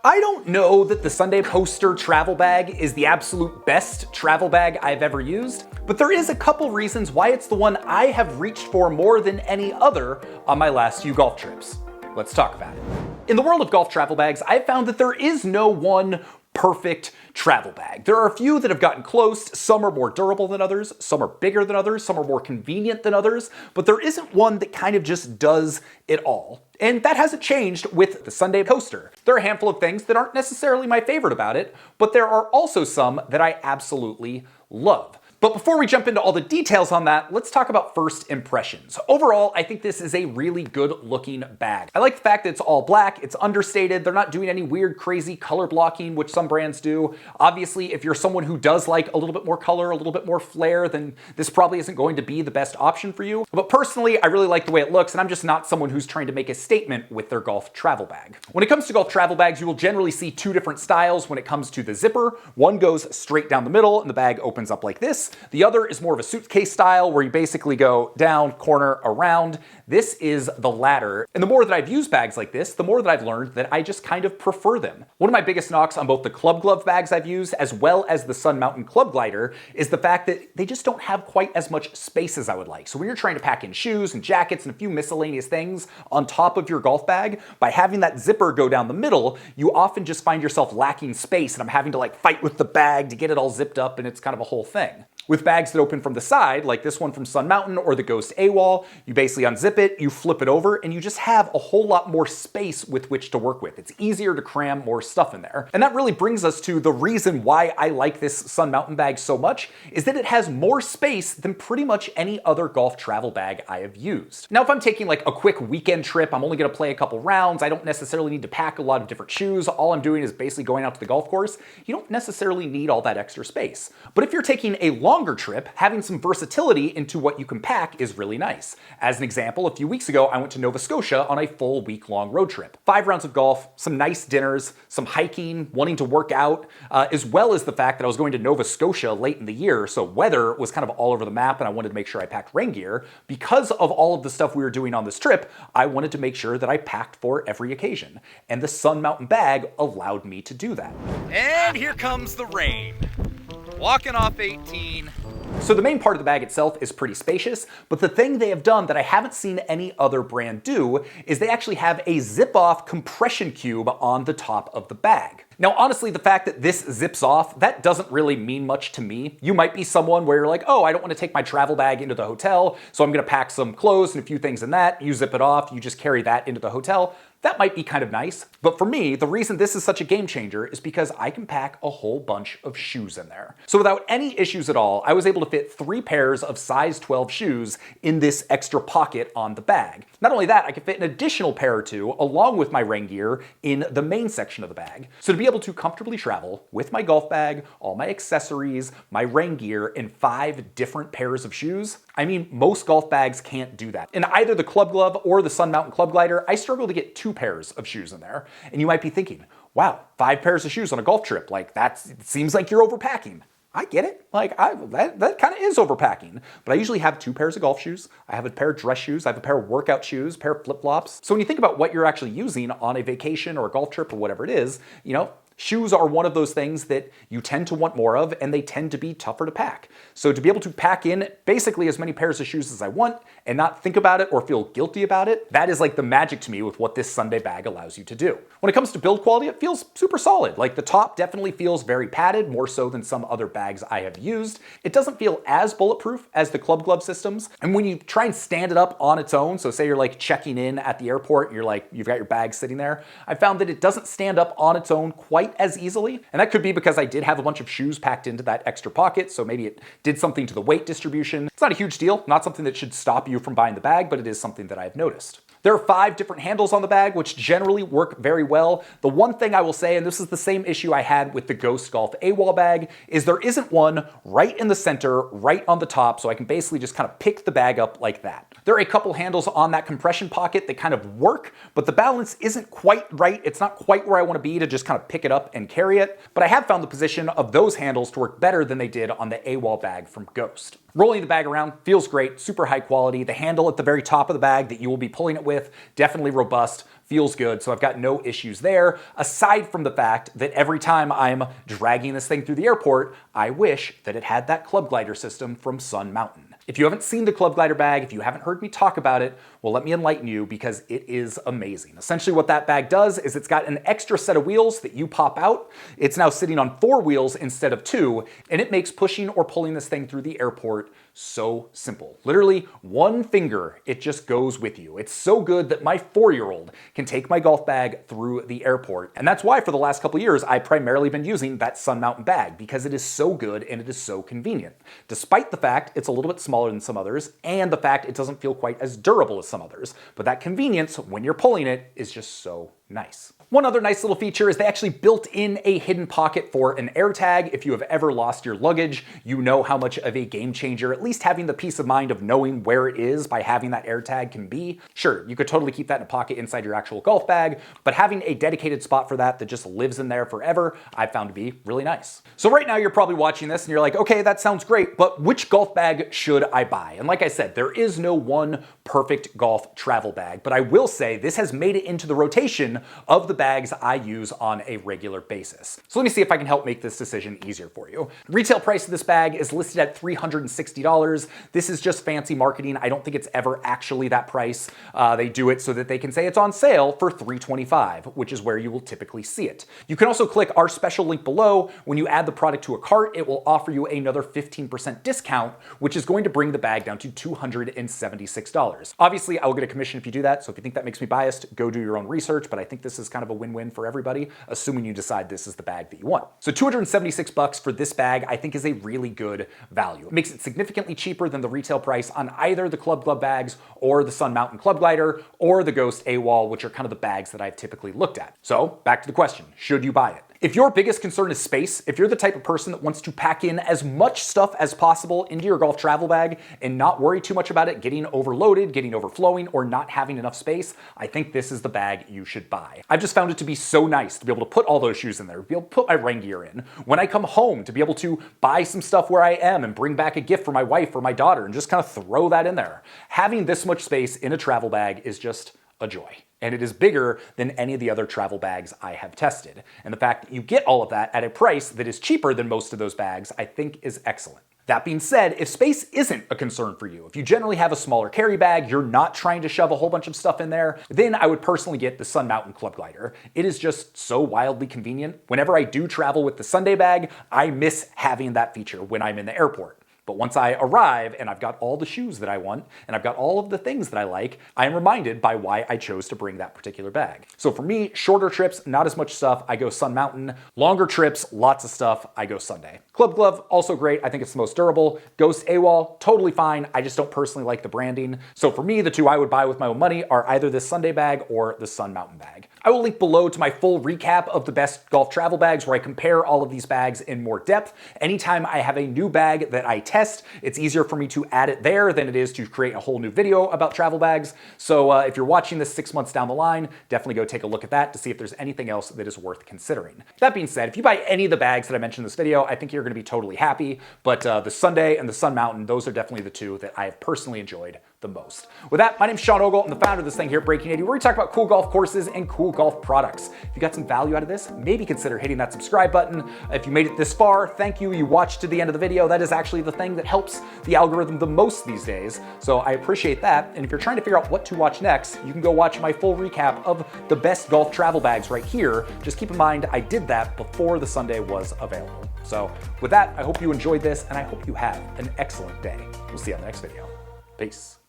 I don't know that the Sunday Coaster travel bag is the absolute best travel bag I've ever used, but there is a couple reasons why it's the one I have reached for more than any other on my last few golf trips. Let's talk about it. In the world of golf travel bags, I've found that there is no one perfect travel bag. There are a few that have gotten close. Some are more durable than others, some are bigger than others, some are more convenient than others, but there isn't one that kind of just does it all. And that hasn't changed with the Sunday Coaster. There are a handful of things that aren't necessarily my favorite about it, but there are also some that I absolutely love. But before we jump into all the details on that, let's talk about first impressions. Overall, I think this is a really good looking bag. I like the fact that it's all black, it's understated, they're not doing any weird crazy color blocking, which some brands do. Obviously, if you're someone who does like a little bit more color, a little bit more flair, then this probably isn't going to be the best option for you. But personally, I really like the way it looks, and I'm just not someone who's trying to make a statement with their golf travel bag. When it comes to golf travel bags, you will generally see two different styles when it comes to the zipper. One goes straight down the middle, and the bag opens up like this. The other is more of a suitcase style where you basically go down, corner, around. This is the latter. And the more that I've used bags like this, the more that I've learned that I just kind of prefer them. One of my biggest knocks on both the Club Glove bags I've used as well as the Sun Mountain Club Glider is the fact that they just don't have quite as much space as I would like. So when you're trying to pack in shoes and jackets and a few miscellaneous things on top of your golf bag, by having that zipper go down the middle, you often just find yourself lacking space, and I'm having to like fight with the bag to get it all zipped up, and it's kind of a whole thing. With bags that open from the side, like this one from Sun Mountain or the Ghost AWOL, you basically unzip it, you flip it over, and you just have a whole lot more space with which to work with. It's easier to cram more stuff in there. And that really brings us to the reason why I like this Sun Mountain bag so much, is that it has more space than pretty much any other golf travel bag I have used. Now, if I'm taking like a quick weekend trip, I'm only gonna play a couple rounds, I don't necessarily need to pack a lot of different shoes, all I'm doing is basically going out to the golf course, you don't necessarily need all that extra space. But if you're taking a longer trip, having some versatility into what you can pack is really nice. As an example, a few weeks ago, I went to Nova Scotia on a full week-long road trip. 5 rounds of golf, some nice dinners, some hiking, wanting to work out, as well as the fact that I was going to Nova Scotia late in the year, so weather was kind of all over the map and I wanted to make sure I packed rain gear. Because of all of the stuff we were doing on this trip, I wanted to make sure that I packed for every occasion. And the Sun Mountain bag allowed me to do that. And here comes the rain. Walking off 18. So the main part of the bag itself is pretty spacious, but the thing they have done that I haven't seen any other brand do is they actually have a zip-off compression cube on the top of the bag. Now, honestly, the fact that this zips off, that doesn't really mean much to me. You might be someone where you're like, oh, I don't want to take my travel bag into the hotel, so I'm gonna pack some clothes and a few things in that. You zip it off, you just carry that into the hotel. That might be kind of nice, but for me, the reason this is such a game changer is because I can pack a whole bunch of shoes in there. So without any issues at all, I was able to fit 3 pairs of size 12 shoes in this extra pocket on the bag. Not only that, I could fit an additional pair or 2 along with my rain gear in the main section of the bag. So to be able to comfortably travel with my golf bag, all my accessories, my rain gear, and 5 different pairs of shoes, I mean, most golf bags can't do that. In either the Club Glove or the Sun Mountain Club Glider, I struggle to get 2 pairs of shoes in there. And you might be thinking, wow, 5 pairs of shoes on a golf trip, like it seems like you're overpacking. I get it, like that kind of is overpacking, but I usually have 2 pairs of golf shoes, I have a pair of dress shoes, I have a pair of workout shoes, a pair of flip-flops. So when you think about what you're actually using on a vacation or a golf trip or whatever it is, you know, shoes are one of those things that you tend to want more of, and they tend to be tougher to pack. So to be able to pack in basically as many pairs of shoes as I want and not think about it or feel guilty about it, that is like the magic to me with what this Sunday bag allows you to do. When it comes to build quality, it feels super solid. Like the top definitely feels very padded, more so than some other bags I have used. It doesn't feel as bulletproof as the Club Glove systems. And when you try and stand it up on its own, so say you're like checking in at the airport and you've got your bag sitting there, I found that it doesn't stand up on its own quite as easily. And that could be because I did have a bunch of shoes packed into that extra pocket, so maybe it did something to the weight distribution. It's not a huge deal, not something that should stop you from buying the bag, but it is something that I've noticed. There are 5 different handles on the bag, which generally work very well. The one thing I will say, and this is the same issue I had with the Ghost Golf AWOL bag, is there isn't one right in the center, right on the top, so I can basically just kind of pick the bag up like that. There are a couple handles on that compression pocket that kind of work, but the balance isn't quite right. It's not quite where I want to be to just kind of pick it up and carry it, but I have found the position of those handles to work better than they did on the AWOL bag from Ghost. Rolling the bag around feels great, super high quality. The handle at the very top of the bag that you will be pulling it with, definitely robust, feels good, so I've got no issues there, aside from the fact that every time I'm dragging this thing through the airport, I wish that it had that Club Glider system from Sun Mountain. If you haven't seen the Club Glider bag, if you haven't heard me talk about it, well, let me enlighten you because it is amazing. Essentially what that bag does is it's got an extra set of wheels that you pop out. It's now sitting on 4 wheels instead of 2, and it makes pushing or pulling this thing through the airport so simple. Literally one finger, it just goes with you. It's so good that my 4-year-old can take my golf bag through the airport. And that's why for the last couple of years, I've primarily been using that Sun Mountain bag because it is so good and it is so convenient. Despite the fact it's a little bit smaller than some others and the fact it doesn't feel quite as durable as some others. But that convenience when you're pulling it is just so nice. One other nice little feature is they actually built in a hidden pocket for an AirTag. If you have ever lost your luggage, you know how much of a game changer, at least having the peace of mind of knowing where it is by having that AirTag can be. Sure, you could totally keep that in a pocket inside your actual golf bag, but having a dedicated spot for that just lives in there forever, I've found to be really nice. So right now you're probably watching this and you're like, okay, that sounds great, but which golf bag should I buy? And like I said, there is no one perfect golf travel bag, but I will say this has made it into the rotation of the bags I use on a regular basis. So let me see if I can help make this decision easier for you. Retail price of this bag is listed at $360. This is just fancy marketing. I don't think it's ever actually that price. They do it so that they can say it's on sale for $325, which is where you will typically see it. You can also click our special link below. When you add the product to a cart, it will offer you another 15% discount, which is going to bring the bag down to $276. Obviously, I will get a commission if you do that, so if you think that makes me biased, go do your own research, but I think this is kind of a win-win for everybody, assuming you decide this is the bag that you want. So $276 for this bag, I think is a really good value. It makes it significantly cheaper than the retail price on either the Club Glove bags or the Sun Mountain Club Glider or the Ghost AWOL, which are kind of the bags that I've typically looked at. So back to the question, should you buy it? If your biggest concern is space, if you're the type of person that wants to pack in as much stuff as possible into your golf travel bag and not worry too much about it getting overloaded, getting overflowing, or not having enough space, I think this is the bag you should buy. I've just found it to be so nice to be able to put all those shoes in there, to be able to put my rain gear in. When I come home, to be able to buy some stuff where I am and bring back a gift for my wife or my daughter and just kind of throw that in there. Having this much space in a travel bag is just a joy. And it is bigger than any of the other travel bags I have tested. And the fact that you get all of that at a price that is cheaper than most of those bags, I think is excellent. That being said, if space isn't a concern for you, if you generally have a smaller carry bag, you're not trying to shove a whole bunch of stuff in there, then I would personally get the Sun Mountain Club Glider. It is just so wildly convenient. Whenever I do travel with the Sunday bag, I miss having that feature when I'm in the airport. But once I arrive and I've got all the shoes that I want and I've got all of the things that I like, I am reminded by why I chose to bring that particular bag. So for me, shorter trips, not as much stuff, I go Sun Mountain. Longer trips, lots of stuff, I go Sunday. Club Glove, also great. I think it's the most durable. Ghost AWOL, totally fine. I just don't personally like the branding. So for me, the two I would buy with my own money are either this Sunday bag or the Sun Mountain bag. I will link below to my full recap of the best golf travel bags where I compare all of these bags in more depth. Anytime I have a new bag that I test, it's easier for me to add it there than it is to create a whole new video about travel bags. So if you're watching this 6 months down the line, definitely go take a look at that to see if there's anything else that is worth considering. That being said, if you buy any of the bags that I mentioned in this video, I think you're going to be totally happy. But the Sunday and the Sun Mountain, those are definitely the two that I have personally enjoyed the most. With that, my name's Sean Ogle. I'm the founder of this thing here at Breaking 80, where we talk about cool golf courses and cool golf products. If you got some value out of this, maybe consider hitting that subscribe button. If you made it this far, thank you. You watched to the end of the video. That is actually the thing that helps the algorithm the most these days. So I appreciate that. And if you're trying to figure out what to watch next, you can go watch my full recap of the best golf travel bags right here. Just keep in mind, I did that before the Sunday was available. So with that, I hope you enjoyed this and I hope you have an excellent day. We'll see you on the next video. Peace.